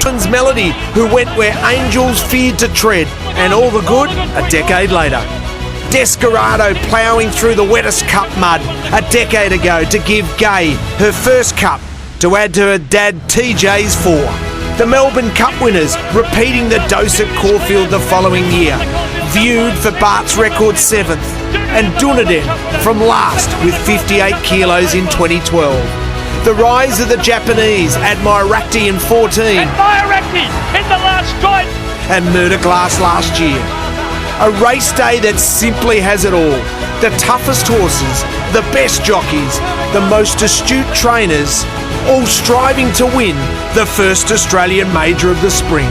Twins Melody, who went where angels feared to tread, and all the good a decade later. Desperado ploughing through the wettest cup mud a decade ago to give Gay her first cup to add to her dad TJ's 4. The Melbourne Cup winners repeating the dose at Caulfield the following year, viewed for Bart's record 7th, and Dunedin from last with 58 kilos in 2012. The rise of the Japanese at Mairakti in 14. And Mairakti in the last stride. And Murder Glass last year. A race day that simply has it all. The toughest horses, the best jockeys, the most astute trainers, all striving to win the first Australian major of the spring.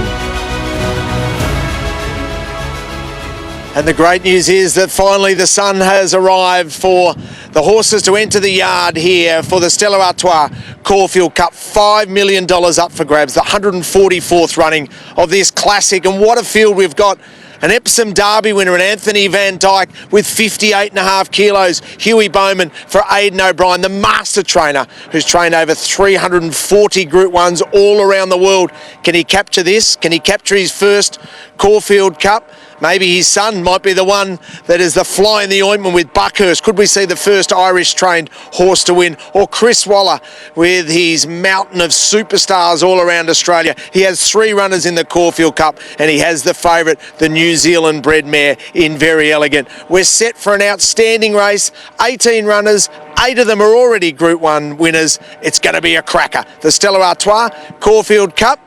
And the great news is that finally the sun has arrived for the horses to enter the yard here for the Stella Artois Caulfield Cup. $5 million up for grabs, the 144th running of this classic. And what a field we've got. An Epsom Derby winner and Anthony Van Dyke with 58.5 kilos. Huey Bowman for Aidan O'Brien, the master trainer who's trained over 340 Group 1s all around the world. Can he capture this? Can he capture his first Caulfield Cup? Maybe his son might be the one that is the fly in the ointment with Buckhurst. Could we see the first Irish-trained horse to win? Or Chris Waller with his mountain of superstars all around Australia. He has 3 runners in the Caulfield Cup and he has the favourite, the New Zealand bred mare in Very Elegant. We're set for an outstanding race. 18 runners, 8 of them are already Group 1 winners. It's going to be a cracker. The Stella Artois Caulfield Cup.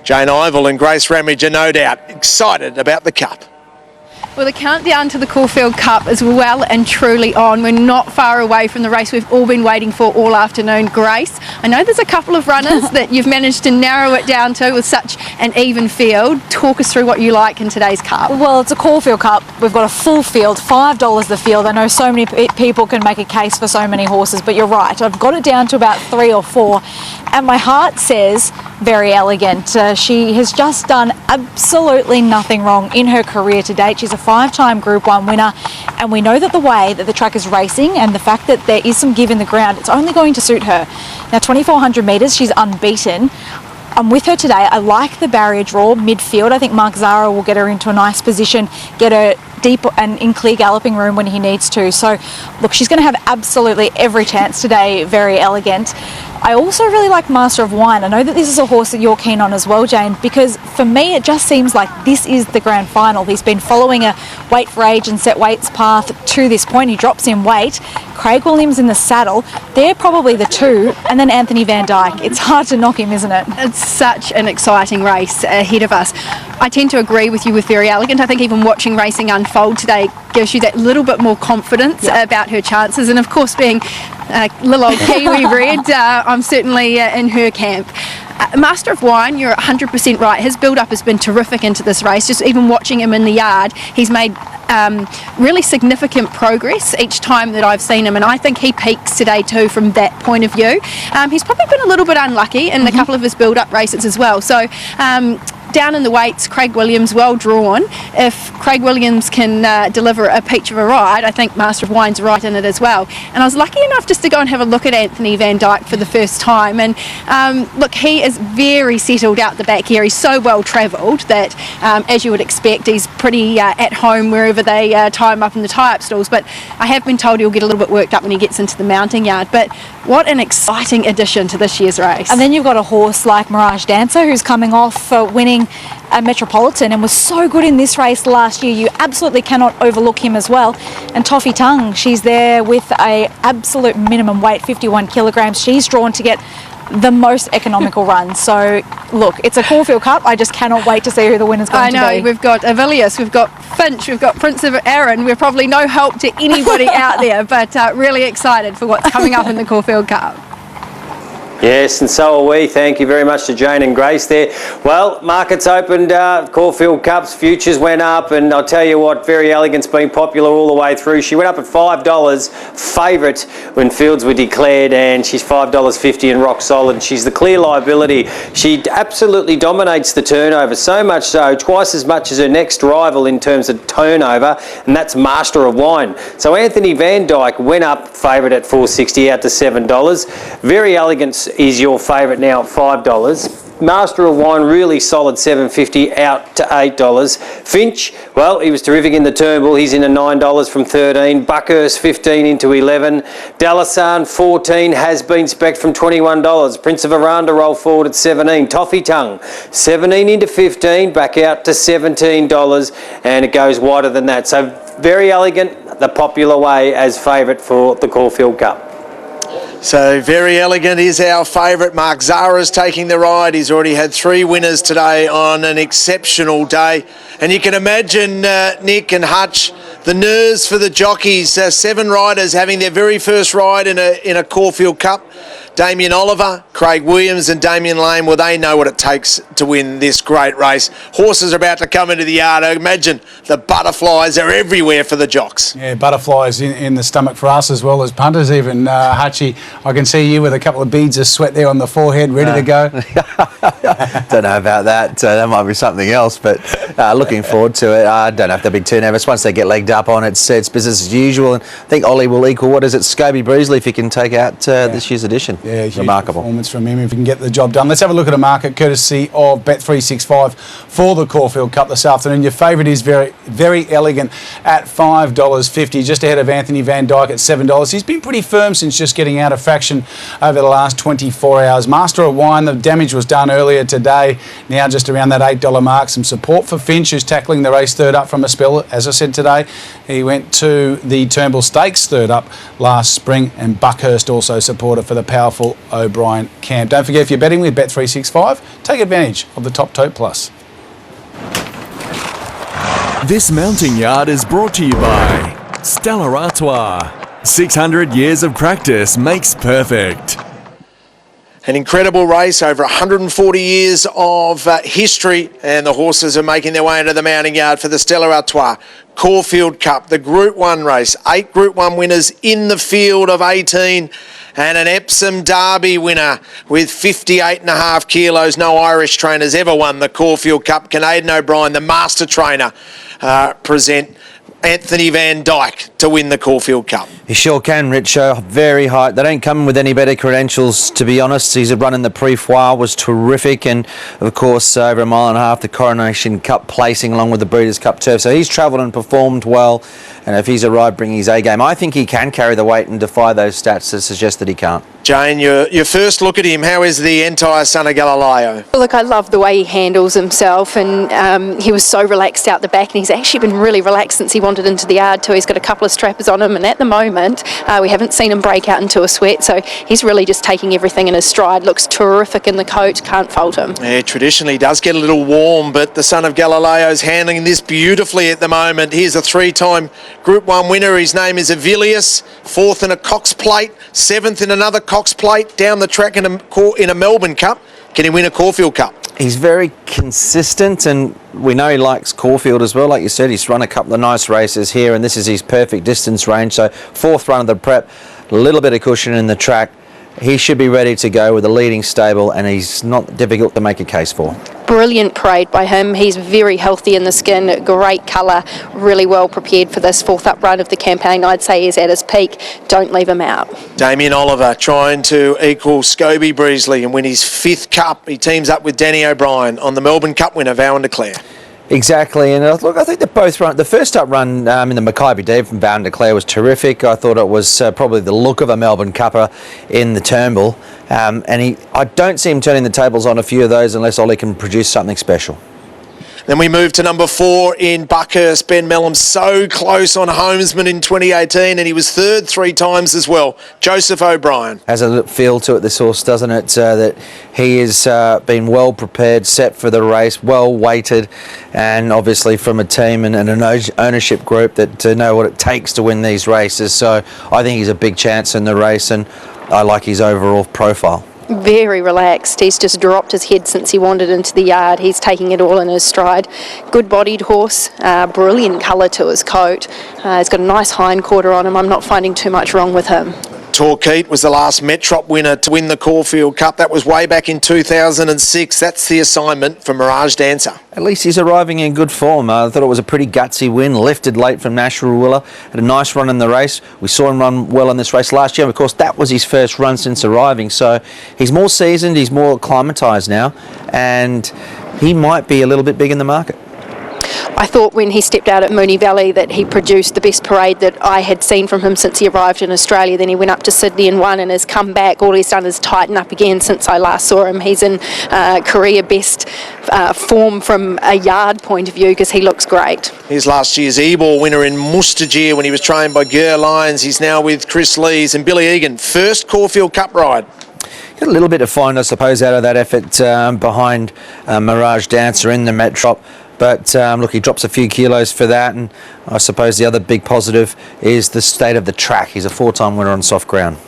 Jane Ivell and Grace Ramage are no doubt excited about the Cup. Well, the countdown to the Caulfield Cup is well and truly on. We're not far away from the race we've all been waiting for all afternoon. Grace, I know there's a couple of runners that you've managed to narrow it down to with such an even field. Talk us through what you like in today's Cup. Well, it's a Caulfield Cup. We've got a full field, $5 the field. I know so many people can make a case for so many horses, but you're right. I've got it down to about 3 or 4. And my heart says Very Elegant. She has just done absolutely nothing wrong in her career to date. She's a 5-time Group 1 winner, and we know that the way that the track is racing and the fact that there is some give in the ground, it's only going to suit her. Now, 2,400 metres, she's unbeaten. I'm with her today. I like the barrier draw midfield. I think Mark Zara will get her into a nice position, get her deep and in clear galloping room when he needs to. So, look, she's going to have absolutely every chance today. Very Elegant. I also really like Master of Wine. I know that this is a horse that you're keen on as well, Jane, because for me it just seems like this is the grand final. He's been following a weight for age and set weights path to this point. He drops in weight. Craig Williams in the saddle. They're probably the 2, and then Anthony Van Dyke. It's hard to knock him, isn't it? It's such an exciting race ahead of us. I tend to agree with you with Very Elegant. I think even watching racing unfold today gives you that little bit more confidence about her chances. And of course, being a little old Kiwi bred, I'm certainly in her camp. Master of Wine, you're 100% right. His build-up has been terrific into this race. Just even watching him in the yard, he's made really significant progress each time that I've seen him, and I think he peaks today too from that point of view. He's probably been a little bit unlucky in a couple of his build-up races as well. So down in the weights, Craig Williams, well drawn. If Craig Williams can deliver a peach of a ride, I think Master of Wine's right in it as well. And I was lucky enough just to go and have a look at Anthony Van Dyke for the first time. And look, he is very settled out the back here. He's so well travelled that, as you would expect, he's pretty at home wherever they tie him up in the tie-up stalls. But I have been told he'll get a little bit worked up when he gets into the mounting yard. But what an exciting addition to this year's race. And then you've got a horse like Mirage Dancer, who's coming off winning a Metropolitan and was so good in this race last year. You absolutely cannot overlook him as well. And Toffee Tongue, she's there with a absolute minimum weight, 51 kilograms. She's drawn to get the most economical run. So look, it's a Caulfield Cup. I just cannot wait to see who the winner's going to be. I know, we've got Avilius, we've got Finch, we've got Prince of Aaron. We're probably no help to anybody out there, but really excited for what's coming up in the Caulfield Cup. Yes, and so are we. Thank you very much to Jane and Grace there. Well, markets opened, Caulfield Cups, futures went up, and I'll tell you what, Very Elegant's been popular all the way through. She went up at $5, favourite when fields were declared, and she's $5.50 and rock solid. She's the clear liability. She absolutely dominates the turnover, so much so, twice as much as her next rival in terms of turnover, and that's Master of Wine. So Anthony Van Dyke went up favourite at $4.60 out to $7. Very Elegant is your favourite now at $5. Master of Wine, really solid $7.50 out to $8. Finch, well, he was terrific in the Turnbull. He's in at $9 from 13. Buckhurst 15 into 11. Dalasan 14 has been spec'd from $21. Prince of Aranda roll forward at 17. Toffee Tongue 17 into 15, back out to $17, and it goes wider than that. So Very Elegant, the popular way as favourite for the Caulfield Cup. So Very Elegant is our favourite. Mark Zara's taking the ride. He's already had 3 winners today on an exceptional day. And you can imagine, Nick and Hutch, the nerves for the jockeys. 7 riders having their very first ride in a Caulfield Cup. Damien Oliver, Craig Williams and Damien Lane, well, they know what it takes to win this great race. Horses are about to come into the yard. I imagine the butterflies are everywhere for the jocks. Yeah, butterflies in the stomach for us as well as punters even. Hutchie, I can see you with a couple of beads of sweat there on the forehead, ready to go. Don't know about that. That might be something else, but looking forward to it. I don't have to be too nervous. Once they get legged up on it, it's business as usual. And I think Ollie will equal, what is it, Scobie Breezley, if he can take out this year's edition. Yeah, huge remarkable performance from him if he can get the job done. Let's have a look at a market courtesy of Bet365 for the Caulfield Cup this afternoon. Your favourite is very Elegant at $5.50, just ahead of Anthony Van Dyke at $7. He's been pretty firm since just getting out of faction over the last 24 hours. Master of Wine, the damage was done earlier today, now just around that $8 mark. Some support for Finch, who's tackling the race third up from a spell. As I said today, he went to the Turnbull Stakes third up last spring, and Buckhurst also supported for the powerful O'Brien camp. Don't forget, if you're betting with Bet365, take advantage of the Top Tote Plus. This mounting yard is brought to you by Stella Artois. 600 years of practice makes perfect. An incredible race, over 140 years of history, and the horses are making their way into the mounting yard for the Stella Artois Caulfield Cup, the Group 1 race. 8 Group 1 winners in the field of 18, and an Epsom Derby winner with 58.5 kilos. No Irish trainers ever won the Caulfield Cup. Canadian O'Brien, the master trainer, present Anthony Van Dyke to win the Caulfield Cup. He sure can, Rich. Very high. They don't come with any better credentials, to be honest. His run in the Prix was terrific, and of course over a mile and a half the Coronation Cup placing along with the Breeders' Cup turf. So he's travelled and performed well, and if he's a ride bringing his A game, I think he can carry the weight and defy those stats that suggest that he can't. Jane, your first look at him, how is the entire son of Galileo? Look, I love the way he handles himself, and he was so relaxed out the back, and he's actually been really relaxed since he wandered into the yard too. He's got a couple of strappers on him, and at the moment we haven't seen him break out into a sweat, so he's really just taking everything in his stride. Looks terrific in the coat, can't fault him. Yeah, traditionally does get a little warm, but the son of Galileo's handling this beautifully at the moment. Here's a 3-time Group 1 winner. His name is Avilius, 4th in a Cox Plate, 7th in another Cox Plate down the track in a Melbourne Cup. Can he win a Caulfield Cup? He's very consistent, and we know he likes Caulfield as well. Like you said, he's run a couple of nice races here, and this is his perfect distance range. So 4th run of the prep, a little bit of cushion in the track. He should be ready to go with a leading stable, and he's not difficult to make a case for. Brilliant parade by him. He's very healthy in the skin, great colour, really well prepared for this 4th up run of the campaign. I'd say he's at his peak. Don't leave him out. Damien Oliver trying to equal Scobie Breezley and win his 5th cup. He teams up with Danny O'Brien on the Melbourne Cup winner, Vowan Declare. Exactly, and look, I think they both run. The first up run in the Mackay Deep from Vowan Declare was terrific. I thought it was probably the look of a Melbourne Cupper in the Turnbull, and I don't see him turning the tables on a few of those unless Ollie can produce something special. Then we move to number 4 in Buckhurst. Ben Mellum so close on Homesman in 2018, and he was 3rd 3 times as well. Joseph O'Brien. Has a feel to it, this horse, doesn't it? That he has been well prepared, set for the race, well weighted, and obviously from a team and an ownership group that know what it takes to win these races. So I think he's a big chance in the race, and I like his overall profile. Very relaxed. He's just dropped his head since he wandered into the yard. He's taking it all in his stride. Good-bodied horse, brilliant colour to his coat. He's got a nice hind quarter on him. I'm not finding too much wrong with him. Torquay was the last Metrop winner to win the Caulfield Cup. That was way back in 2006. That's the assignment for Mirage Dancer. At least he's arriving in good form. I thought it was a pretty gutsy win, lifted late from Nashua Willa, had a nice run in the race. We saw him run well in this race last year. Of course, that was his first run since arriving, so he's more seasoned, he's more acclimatised now, and he might be a little bit big in the market. I thought when he stepped out at Moonee Valley that he produced the best parade that I had seen from him since he arrived in Australia. Then he went up to Sydney and won and has come back. All he's done is tighten up again since I last saw him. He's in career best form from a yard point of view because he looks great. He's last year's E-Ball winner in Mustajir when he was trained by Ger Lyons. He's now with Chris Lees and Billy Egan. First Caulfield Cup ride. Got a little bit to find, I suppose, out of that effort behind Mirage Dancer in the Metrop. But look, he drops a few kilos for that, and I suppose the other big positive is the state of the track. He's a 4-time winner on soft ground.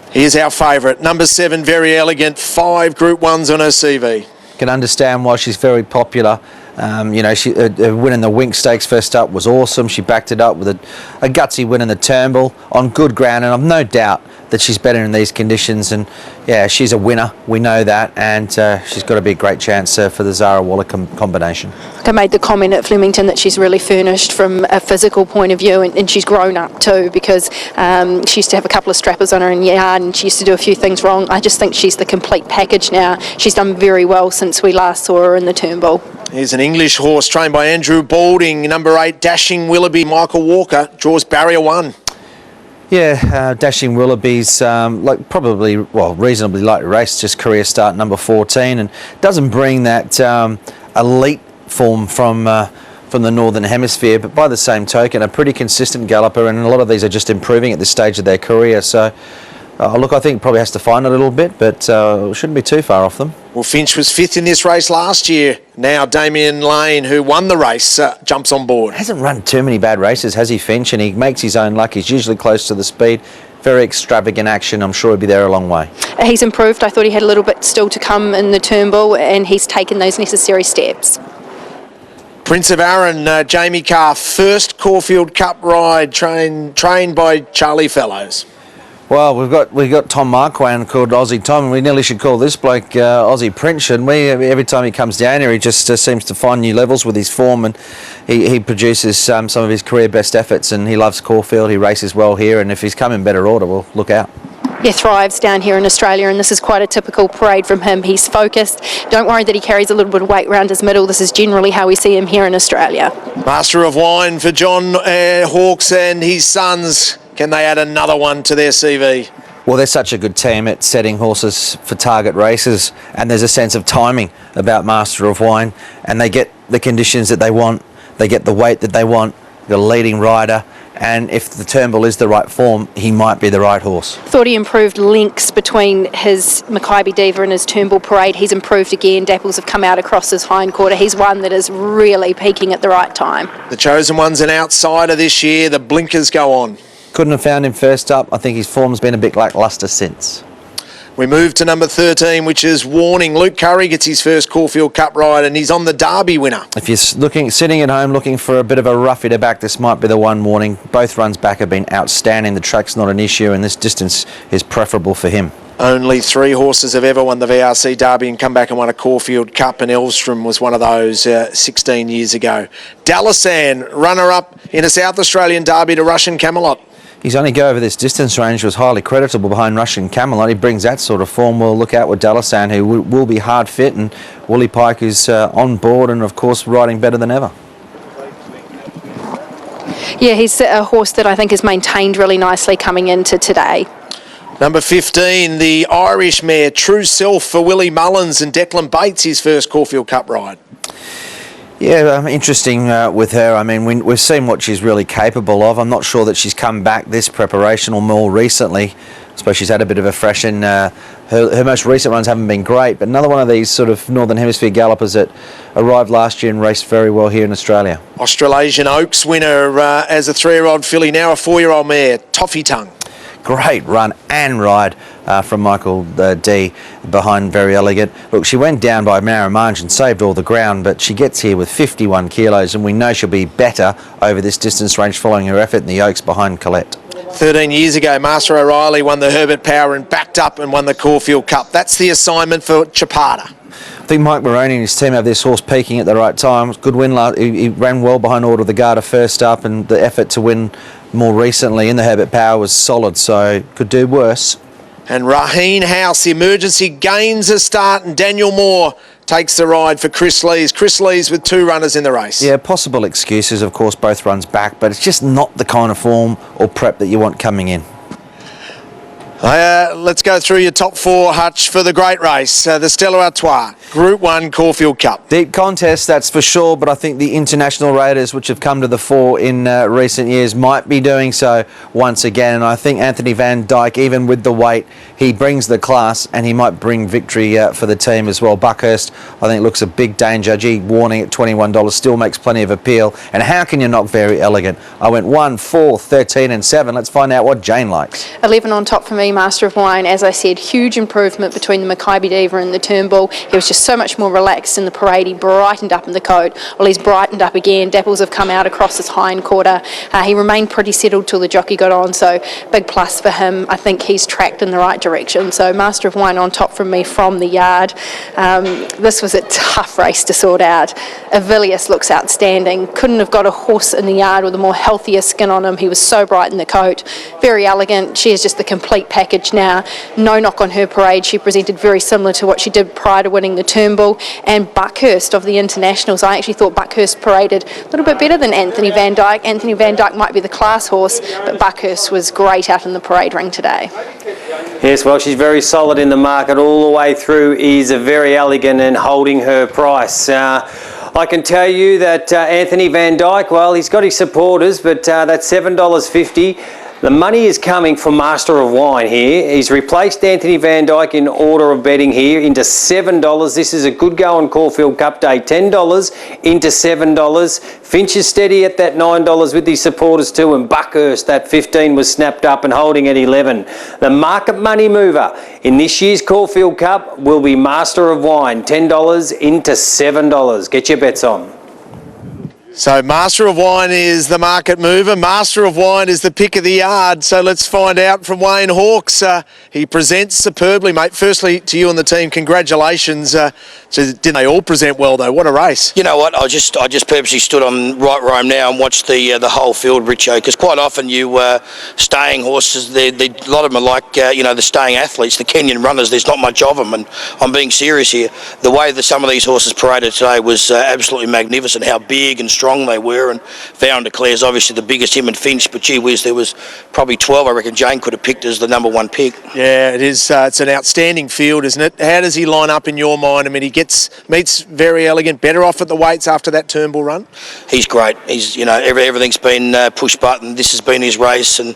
Here's our favourite, number 7, Very Elegant, 5 Group 1s on her CV. Can understand why she's very popular. You know, she winning the Wink Stakes first up was awesome. She backed it up with a gutsy win in the Turnbull on good ground, and I've no doubt that she's better in these conditions. And yeah, she's a winner. We know that, and she's got to be a great chance for the Zara Waller combination. I made the comment at Flemington that she's really furnished from a physical point of view, and she's grown up too, because she used to have a couple of strappers on her in yard and she used to do a few things wrong. I just think she's the complete package now. She's done very well since we last saw her in the Turnbull. Here's an English horse trained by Andrew Balding, number 8, Dashing Willoughby. Michael Walker draws barrier 1. Yeah, Dashing Willoughby's reasonably light race, just career start number 14, and doesn't bring that elite form from the Northern Hemisphere, but by the same token, a pretty consistent galloper, and a lot of these are just improving at this stage of their career. So, look, I think probably has to find a little bit, but shouldn't be too far off them. Well, Finch was 5th in this race last year. Now Damien Lane, who won the race, jumps on board. Hasn't run too many bad races, has he, Finch? And he makes his own luck. He's usually close to the speed. Very extravagant action. I'm sure he'll be there a long way. He's improved. I thought he had a little bit still to come in the Turnbull, and he's taken those necessary steps. Prince of Arran, Jamie Carr, first Caulfield Cup ride, trained by Charlie Fellows. Well, we've got Tom Marquand called Aussie Tom, and we nearly should call this bloke Aussie Prince, shouldn't we? Every time he comes down here, he just seems to find new levels with his form, and he produces some of his career best efforts, and he loves Caulfield. He races well here, and if he's come in better order, well, look out. He thrives down here in Australia, and this is quite a typical parade from him. He's focused. Don't worry that he carries a little bit of weight around his middle. This is generally how we see him here in Australia. Master of Wine for John Hawkes and his sons. Can they add another one to their CV? Well, they're such a good team at setting horses for target races, and there's a sense of timing about Master of Wine, and they get the conditions that they want, they get the weight that they want, the leading rider, and if the Turnbull is the right form, he might be the right horse. Thought he improved links between his Mackay Diva and his Turnbull parade. He's improved again. Dapples have come out across his hindquarter. He's one that is really peaking at the right time. The Chosen One's an outsider this year. The blinkers go on. Couldn't have found him first up. I think his form's been a bit lacklustre since. We move to number 13, which is Warning. Luke Curry gets his first Caulfield Cup ride, and he's on the Derby winner. If you're sitting at home looking for a bit of a rough hitter back, this might be the one. Warning. Both runs back have been outstanding. The track's not an issue, and this distance is preferable for him. Only 3 horses have ever won the VRC Derby and come back and won a Caulfield Cup, and Elvstrom was one of those 16 years ago. Dalasan, runner-up in a South Australian Derby to Russian Camelot. His only go over this distance range was highly creditable behind Russian Camelot. He brings that sort of form. We'll look out with Dalasan, who will be hard fit, and Wooly Pike is on board and, of course, riding better than ever. Yeah, he's a horse that I think is maintained really nicely coming into today. Number 15, the Irish mare, True Self for Willie Mullins and Declan Bates, his first Caulfield Cup ride. Yeah, interesting with her. I mean, we've seen what she's really capable of. I'm not sure that she's come back this preparation or more recently. I suppose she's had a bit of a freshen. Her most recent runs haven't been great, but another one of these sort of Northern Hemisphere gallopers that arrived last year and raced very well here in Australia. Australasian Oaks winner as a 3-year-old filly, now a 4-year-old mare, Toffee Tongue. Great run and ride from Michael D behind Very Elegant. Look, she went down by a narrow margin, saved all the ground, but she gets here with 51 kilos, and we know she'll be better over this distance range following her effort in the Oaks behind Colette. 13 years ago, Master O'Reilly won the Herbert Power and backed up and won the Caulfield Cup. That's the assignment for Chapata. I think Mike Moroney and his team have this horse peaking at the right time. Good win. He ran well behind Order of the Garter first up, and the effort to win more recently in the Herbert Power was solid, so could do worse. And Raheen House, the emergency, gains a start, and Daniel Moore takes the ride for Chris Lees. Chris Lees with 2 runners in the race. Yeah, possible excuses, of course, both runs back, but it's just not the kind of form or prep that you want coming in. Let's go through your top 4, Hutch, for the great race. The Stella Artois, Group 1 Caulfield Cup. Deep contest, that's for sure, but I think the international raiders, which have come to the fore in recent years, might be doing so once again. And I think Anthony Van Dyke, even with the weight, he brings the class, and he might bring victory for the team as well. Buckhurst, I think, looks a big danger. Gee, Warning at $21 still makes plenty of appeal. And how can you knock Very Elegant? I went 1, 4, 13 and 7. Let's find out what Jane likes. 11 on top for me, Master of Wine. As I said, huge improvement between the Mackay Diva and the Turnbull. He was just so much more relaxed in the parade. He brightened up in the coat. Well, he's brightened up again. Dapples have come out across his hind quarter. He remained pretty settled till the jockey got on, so big plus for him. I think he's tracked in the right direction. So Master of Wine on top from me from the yard. This was a tough race to sort out. Avilius looks outstanding. Couldn't have got a horse in the yard with a more healthier skin on him. He was so bright in the coat. Very elegant. She is just the complete package now. No knock on her parade. She presented very similar to what she did prior to winning the Turnbull. And Buckhurst of the internationals, I actually thought Buckhurst paraded a little bit better than Anthony Van Dyke. Anthony Van Dyke might be the class horse, but Buckhurst was great out in the parade ring today. Yes, well, she's very solid in the market all the way through. Is a Very Elegant and holding her price. I can tell you that Anthony Van Dyke, well, he's got his supporters, but that's $7.50. The money is coming from Master of Wine here. He's replaced Anthony Van Dyke in order of betting here into $7. This is a good go on Caulfield Cup Day. $10 into $7. Finch is steady at that $9 with his supporters too, and Buckhurst, that 15 was snapped up and holding at 11. The market money mover in this year's Caulfield Cup will be Master of Wine. $10 into $7. Get your bets on. So Master of Wine is the market mover. Master of Wine is the pick of the yard. So let's find out from Wayne Hawkes. He presents superbly, mate. Firstly, to you and the team, congratulations. Didn't they all present well, though? What a race. You know what? I just purposely stood on right where I am now and watched the whole field, Richo, because quite often you staying horses, a lot of them are like, the staying athletes, the Kenyan runners. There's not much of them, and I'm being serious here. The way that some of these horses paraded today was absolutely magnificent, how big and strong they were, and Vow and Declare's obviously the biggest, him and Finch, but gee whiz, there was probably 12 I reckon Jane could have picked as the number 1 pick. Yeah, it is. It's an outstanding field, isn't it? How does he line up in your mind? I mean, he meets Very Elegant, better off at the weights after that Turnbull run? He's great. He's, everything's been push button. This has been his race, and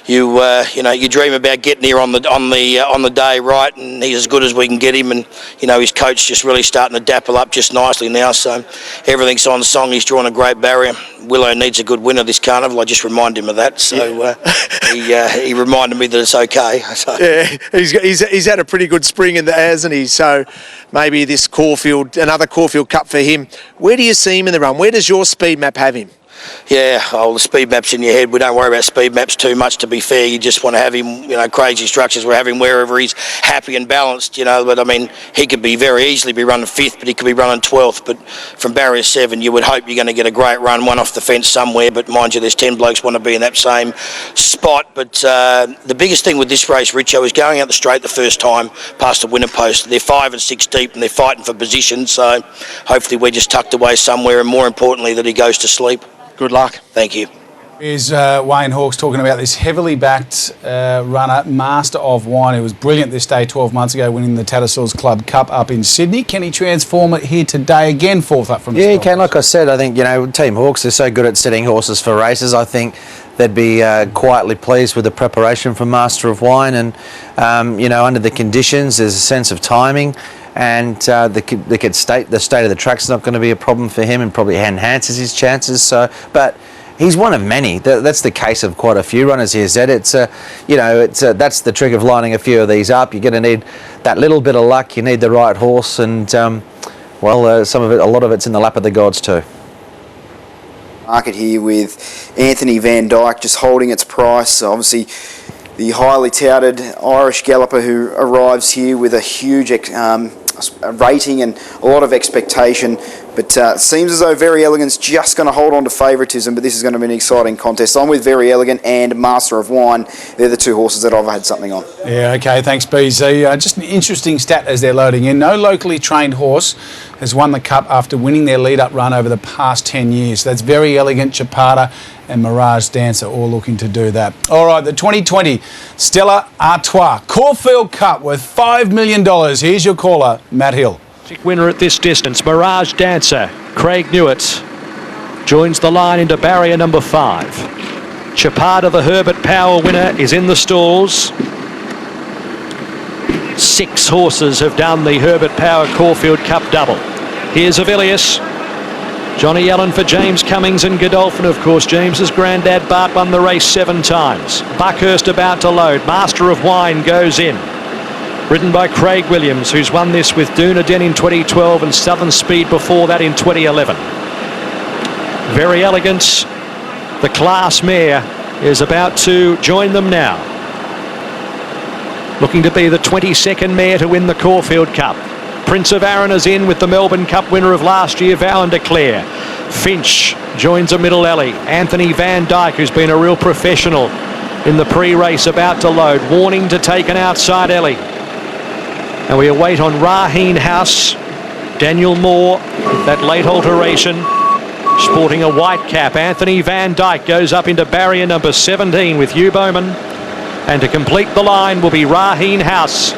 you dream about getting here on the day right, and he's as good as we can get him, and his coach just really starting to dapple up just nicely now, so everything's on song. He's drawn a great barrier. Willow needs a good winner this carnival. I just remind him of that, so he reminded me that it's okay. So. Yeah, he's had a pretty good spring hasn't he? So maybe this another Caulfield Cup for him. Where do you see him in the run? Where does your speed map have him? Yeah, the speed map's in your head. We don't worry about speed maps too much, to be fair. You just want to have him, crazy structures. We're having wherever he's happy and balanced, but I mean, he could be very easily be running 5th, but he could be running 12th. But from barrier 7, you would hope you're going to get a great run, one off the fence somewhere. But mind you, there's 10 blokes want to be in that same spot. But the biggest thing with this race, Richo, is going out the straight the first time past the winner post. They're 5 and 6 deep, and they're fighting for position. So hopefully we're just tucked away somewhere, and more importantly, that he goes to sleep. Good luck. Thank you. Is Wayne Hawkes talking about this heavily backed runner, Master of Wine, who was brilliant this day 12 months ago, winning the Tattersalls Club Cup up in Sydney. Can he transform it here today again, 4th up from the Yeah, he can. Like I said, I think, Team Hawkes is so good at setting horses for races. I think they'd be quietly pleased with the preparation from Master of Wine, and, under the conditions, there's a sense of timing. And the state of the track's not going to be a problem for him, and probably enhances his chances. But he's one of many. That's the case of quite a few runners here, Zed. That's the trick of lining a few of these up. You're going to need that little bit of luck. You need the right horse, and a lot of it's in the lap of the gods too. market here with Anthony Van Dyke just holding its price. Obviously, the highly touted Irish galloper who arrives here with a huge rating and a lot of expectation. But it seems as though Very Elegant's just going to hold on to favouritism, but this is going to be an exciting contest. I'm with Very Elegant and Master of Wine. They're the two horses that I've had something on. Yeah, okay, thanks, BZ. Just an interesting stat as they're loading in. No locally trained horse has won the Cup after winning their lead-up run over the past 10 years. That's Very Elegant, Chapada and Mirage Dancer all looking to do that. All right, the 2020 Stella Artois Caulfield Cup worth $5 million. Here's your caller, Matt Hill. Winner at this distance, Mirage Dancer. Craig Newitt joins the line into barrier number 5. Chapada, the Herbert Power winner, is in the stalls. 6 horses have done the Herbert Power Caulfield Cup double. Here's Avilius. Johnny Allen for James Cummings and Godolphin, of course. James's granddad Bart won the race 7 times. Buckhurst about to load. Master of Wine goes in. Ridden by Craig Williams, who's won this with Dunedin in 2012 and Southern Speed before that in 2011. Very Elegant, the class mare, is about to join them now. Looking to be the 22nd mare to win the Caulfield Cup. Prince of Arran is in with the Melbourne Cup winner of last year, Vow and Declare. Finch joins a middle alley. Anthony Van Dyke, who's been a real professional in the pre-race, about to load. Warning to take an outside alley. And we await on Raheen House. Daniel Moore with that late alteration, sporting a white cap. Anthony Van Dyke goes up into barrier number 17 with Hugh Bowman. And to complete the line will be Raheen House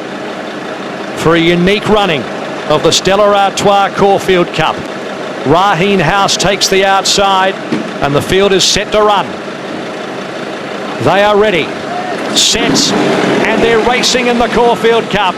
for a unique running of the Stella Artois Caulfield Cup. Raheen House takes the outside and the field is set to run. They are ready, set, and they're racing in the Caulfield Cup.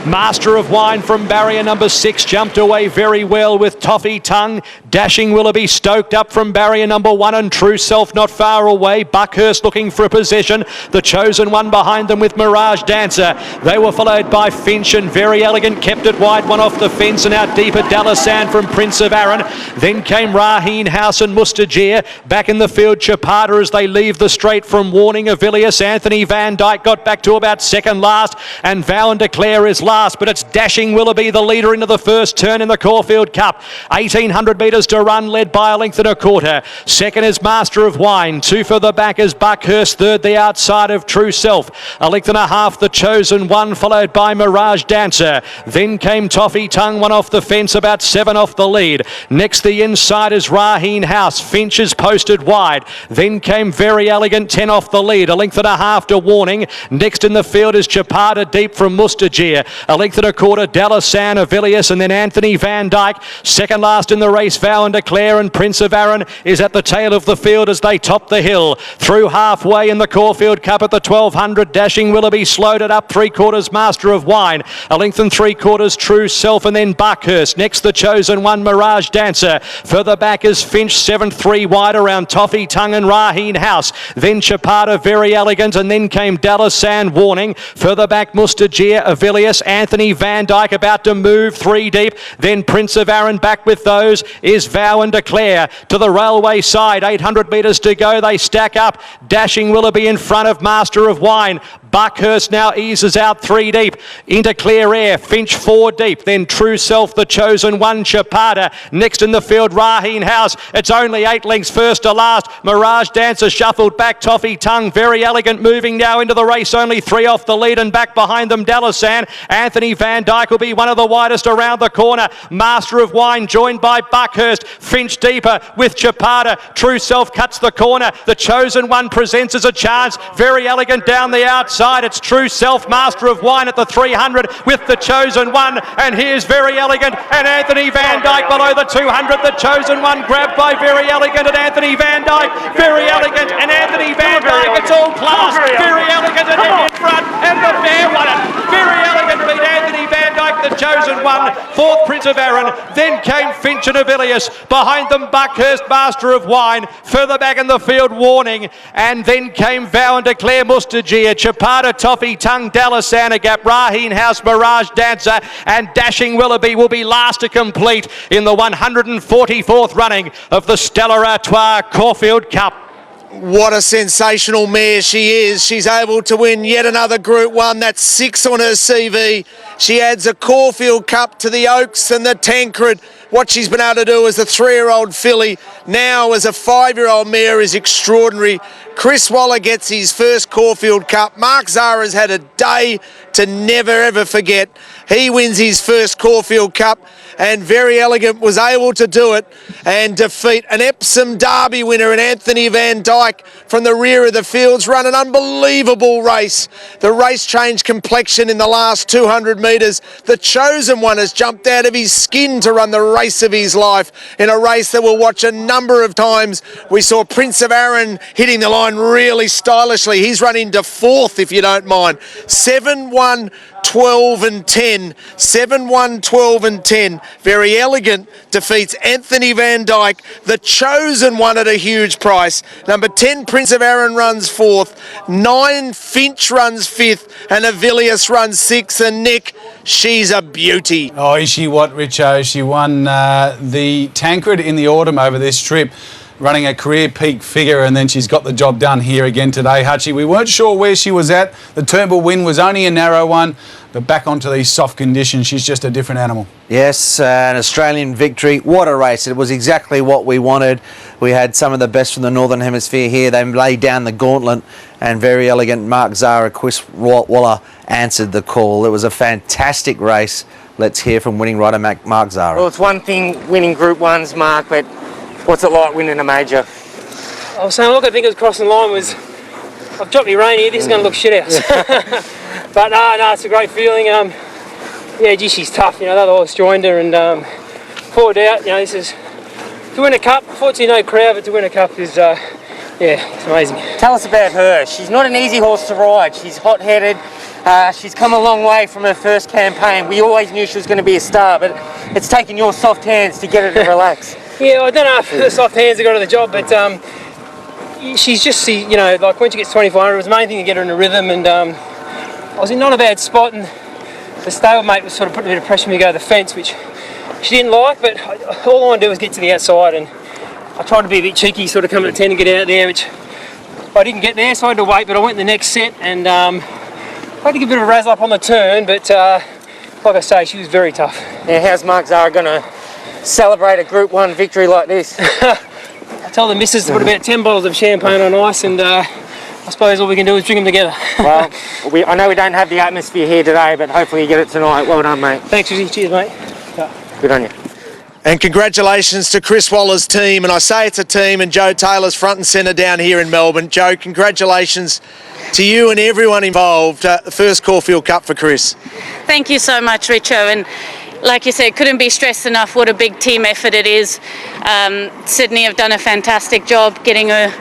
Master of Wine from barrier number 6 jumped away very well with Toffee Tongue. Dashing Willoughby stoked up from barrier number 1 and True Self not far away. Buckhurst looking for a position. The Chosen One behind them with Mirage Dancer. They were followed by Finch and Very Elegant kept it wide, one off the fence and out deep at Dalasan from Prince of Arran. Then came Raheen House and Mustajir. Back in the field, Chapada as they leave the straight from Warning. Avilius, Anthony Van Dyke got back to about second last and Vow and Declare is last. But it's Dashing Willoughby, the leader into the first turn in the Caulfield Cup. 1,800 metres to run, led by a length and a quarter. Second is Master of Wine. 2 further back is Buckhurst. Third, the outside of True Self. A length and a half, the Chosen One, followed by Mirage Dancer. Then came Toffee Tongue, 1 off the fence, about 7 off the lead. Next, the inside is Raheen House. Finch is posted wide. Then came Very Elegant, 10 off the lead. A length and a half to Warning. Next in the field is Chapada deep from Mustajir. A length and a quarter, Dalasan, Avilius, and then Anthony Van Dyke. Second last in the race, Vow and Declare, and Prince of Arran is at the tail of the field as they top the hill. Through halfway in the Caulfield Cup at the 1200, Dashing Willoughby slowed it up 3/4, Master of Wine. A length and 3/4, True Self, and then Buckhurst. Next, the Chosen One, Mirage Dancer. Further back is Finch, 7-3 wide around Toffee Tongue and Raheen House. Then Chapada, Very Elegant, and then came Dalasan, Warning. Further back, Mustajir, Avilius, Anthony Van Dyke about to move 3 deep. Then Prince of Arran back with those is Vow and Declare. To the railway side, 800 metres to go. They stack up. Dashing Willoughby in front of Master of Wine. Buckhurst now eases out 3 deep into clear air. Finch 4 deep. Then True Self, the Chosen One, Chapada. Next in the field, Raheen House. It's only 8 lengths first to last. Mirage Dancer shuffled back. Toffee Tongue, Very Elegant moving now into the race. Only 3 off the lead and back behind them, Dalasan. Anthony Van Dyke will be one of the widest around the corner. Master of Wine joined by Buckhurst. Finch deeper with Chapada. True Self cuts the corner. The Chosen One presents as a chance. Very Elegant down the outside. It's True Self, Master of Wine at the 300 with the Chosen One. And here's Very Elegant and Anthony Van Dyke below the 200. The Chosen One grabbed by Very Elegant and Anthony Van Dyke. Very Elegant and Anthony Van Dyke. It's all class. Very Elegant and in front. And the fair won it. Very Elegant beat Anthony Van Dyke. The Chosen One, fourth Prince of Arran, then came Finch and Avilius, behind them Buckhurst, Master of Wine, further back in the field Warning, and then came Vow and Declare, Mustajia, Chapata, Toffee, Tongue, Dallas, Gap, Raheen House, Mirage Dancer, and Dashing Willoughby will be last to complete in the 144th running of the Stella Artois Caulfield Cup. What a sensational mare she is. She's able to win yet another Group 1. That's 6 on her CV. She adds a Caulfield Cup to the Oaks and the Tancred. What she's been able to do as a 3-year-old filly, now as a 5-year-old mare, is extraordinary. Chris Waller gets his first Caulfield Cup. Mark Zara's had a day to never ever forget. He wins his first Caulfield Cup, and Very Elegant was able to do it and defeat an Epsom Derby winner in Anthony Van Dyke from the rear of the fields. Run an unbelievable race. The race changed complexion in the last 200 metres. The Chosen One has jumped out of his skin to run the race of his life in a race that we'll watch a number of times. We saw Prince of Arran hitting the line really stylishly. He's run into fourth, if you don't mind. 7-1, 12 and 10. 7-1, 12 and 10. Very Elegant defeats Anthony Van Dyke. The Chosen One at a huge price. Number 10, Prince of Arran, runs fourth. 9, Finch runs fifth. And Avilius runs sixth. And Nick, she's a beauty. Oh, is she what, Richo? She won the Tancred in the autumn over this trip, running a career peak figure, and then she's got the job done here again today, Hutchie. We weren't sure where she was at. The Turnbull win was only a narrow one, but back onto these soft conditions, she's just a different animal. Yes, an Australian victory. What a race. It was exactly what we wanted. We had some of the best from the Northern Hemisphere here. They laid down the gauntlet, and Very Elegant, Mark Zara, Chris Waller answered the call. It was a fantastic race. Let's hear from winning rider Mark Zara. Well, it's one thing winning Group 1s, Mark, but what's it like winning a major? I was saying, look, I think it was crossing the line was, I've dropped my rein here, this is going to look shit house. But no, it's a great feeling. Yeah, gee, she's tough, you know, the other horse joined her and poured out, you know, this is, to win a cup, fortunately no crowd, but to win a cup is, yeah, it's amazing. Tell us about her. She's not an easy horse to ride. She's hot-headed. She's come a long way from her first campaign. We always knew she was going to be a star, but it's taken your soft hands to get her to relax. Yeah, I don't know if the soft hands have got her the job, but she's just, you know, like when she gets 2,400, it was the main thing to get her in a rhythm, and I was in not a bad spot, and the stablemate was sort of putting a bit of pressure on me to go to the fence, which she didn't like, but all I wanted to do was get to the outside, and I tried to be a bit cheeky, sort of come at the 10 and get out there, which I didn't get there, so I had to wait, but I went the next set, and I had to give a bit of a razzle up on the turn, but like I say, she was very tough. Now, how's Mark Zara going to celebrate a Group 1 victory like this? I tell the missus to put about 10 bottles of champagne on ice, and I suppose all we can do is drink them together. Well, I know we don't have the atmosphere here today, but hopefully you get it tonight. Well done, mate. Thanks, Rizzy. Cheers, mate. Good on you. And congratulations to Chris Waller's team. And I say it's a team, and Joe Taylor's front and centre down here in Melbourne. Joe, congratulations to you and everyone involved. The first Caulfield Cup for Chris. Thank you so much, Richo. And like you said, couldn't be stressed enough what a big team effort it is. Sydney have done a fantastic job getting her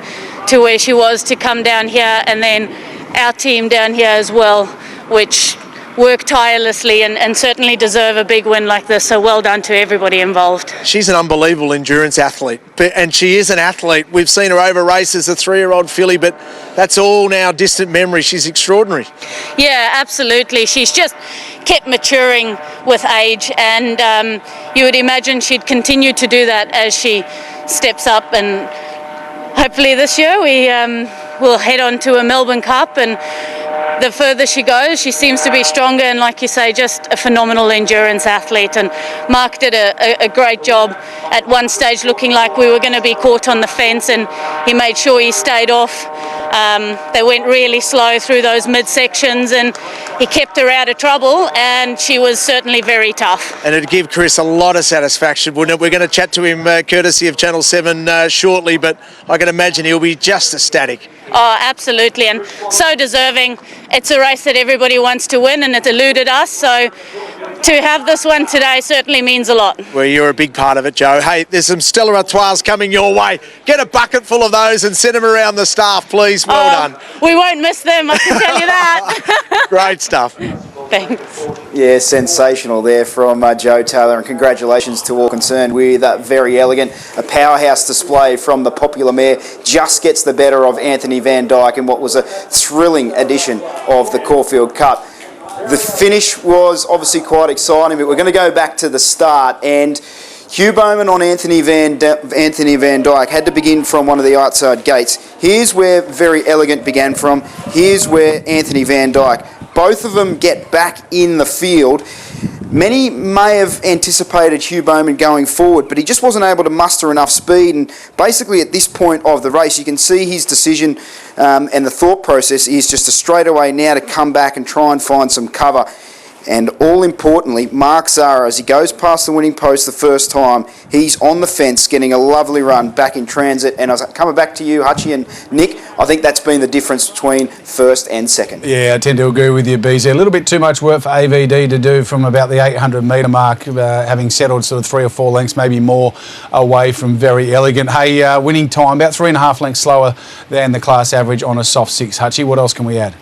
to where she was to come down here, and then our team down here as well, which work tirelessly and certainly deserve a big win like this, so well done to everybody involved. She's an unbelievable endurance athlete, and she is an athlete. We've seen her over race as a 3-year-old filly, but that's all now distant memory. She's extraordinary. Yeah, absolutely. She's just kept maturing with age, and you would imagine she'd continue to do that as she steps up, and hopefully this year we will head on to a Melbourne Cup, and the further she goes, she seems to be stronger, and like you say, just a phenomenal endurance athlete. And Mark did a great job at one stage, looking like we were going to be caught on the fence, and he made sure he stayed off. They went really slow through those midsections, and he kept her out of trouble, and she was certainly very tough. And it'd give Chris a lot of satisfaction, wouldn't it? We're going to chat to him courtesy of Channel 7 shortly, but I can imagine he'll be just ecstatic. Oh, absolutely, and so deserving. It's a race that everybody wants to win, and it eluded us, so to have this one today certainly means a lot. Well, you're a big part of it, Joe. Hey, there's some Stella Artois coming your way. Get a bucket full of those and send them around the staff, please. Well done. We won't miss them, I can tell you that. Great stuff. Thanks. Yeah, sensational there from Joe Taylor, and congratulations to all concerned with Very Elegant. A powerhouse display from the popular mare, just gets the better of Anthony Van Dyke in what was a thrilling edition of the Caulfield Cup. The finish was obviously quite exciting, but we're going to go back to the start, and Hugh Bowman on Anthony Van Dyke had to begin from one of the outside gates. Here's where Very Elegant began from. Here's where Anthony Van Dyke. Both of them get back in the field. Many may have anticipated Hugh Bowman going forward, but he just wasn't able to muster enough speed. And basically at this point of the race, you can see his decision and the thought process is just a straightaway now to come back and try and find some cover. And all importantly, Mark Zahra, as he goes past the winning post the first time, he's on the fence, getting a lovely run back in transit. And I was coming back to you, Hutchie and Nick, I think that's been the difference between first and second. Yeah, I tend to agree with you, BZ. A little bit too much work for AVD to do from about the 800 metre mark, having settled sort of 3 or 4 lengths, maybe more away from Very Elegant. Hey, winning time, about 3.5 lengths slower than the class average on a soft 6. Hutchie, what else can we add?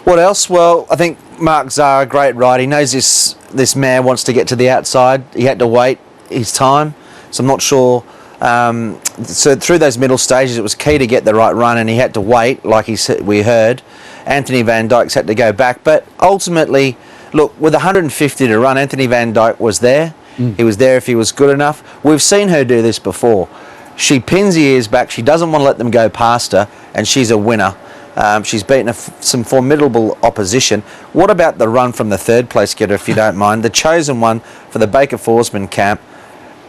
What else? Well, I think Mark Zahra, great ride. He knows this mare wants to get to the outside. He had to wait his time, so I'm not sure. So through those middle stages, it was key to get the right run, and he had to wait, like he said, we heard. Anthony Van Dyke's had to go back, but ultimately, look, with 150 to run, Anthony Van Dyke was there. He was there if he was good enough. We've seen her do this before. She pins the ears back. She doesn't want to let them go past her, and she's a winner. She's beaten some formidable opposition. What about the run from the third place getter, if you don't mind? The chosen one for the Baker Forsman camp,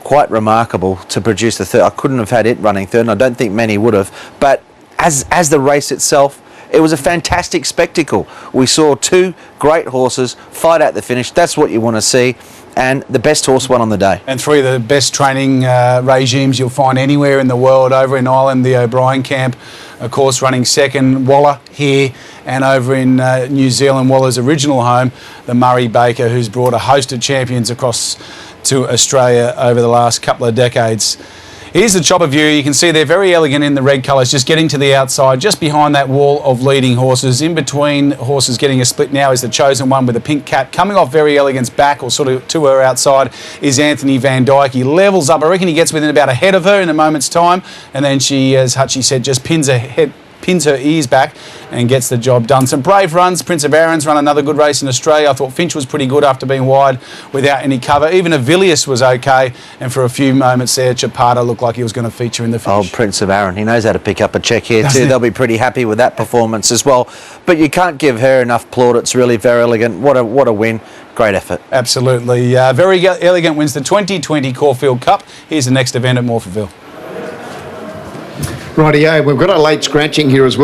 quite remarkable to produce the third. I couldn't have had it running third, and I don't think many would have. But as the race itself, it was a fantastic spectacle. We saw 2 great horses fight out the finish. That's what you want to see. And the best horse won on the day. And 3 of the best training regimes you'll find anywhere in the world. Over in Ireland, the O'Brien camp, of course, running second. Waller here, and over in New Zealand, Waller's original home, the Murray Baker, who's brought a host of champions across to Australia over the last couple of decades. Here's the chopper view. You can see they're Very Elegant in the red colours, just getting to the outside, just behind that wall of leading horses. In between horses getting a split now is the chosen one with a pink cap. Coming off Very Elegant's back, or sort of to her outside, is Anthony Van Dyke. He levels up. I reckon he gets within about a head of her in a moment's time. And then she, as Hutchie said, just pins her ears back and gets the job done. Some brave runs. Prince of Aaron's run another good race in Australia. I thought Finch was pretty good after being wide without any cover. Even Avilius was okay, and for a few moments there, Chapata looked like he was going to feature in the finish. Oh, Prince of Aaron. He knows how to pick up a check here too. They'll be pretty happy with that performance as well. But you can't give her enough plaudits, really. Very Elegant. What a win. Great effort. Absolutely. Very Elegant wins the 2020 Caulfield Cup. Here's the next event at Morphettville. Rightio, we've got a late scratching here as well.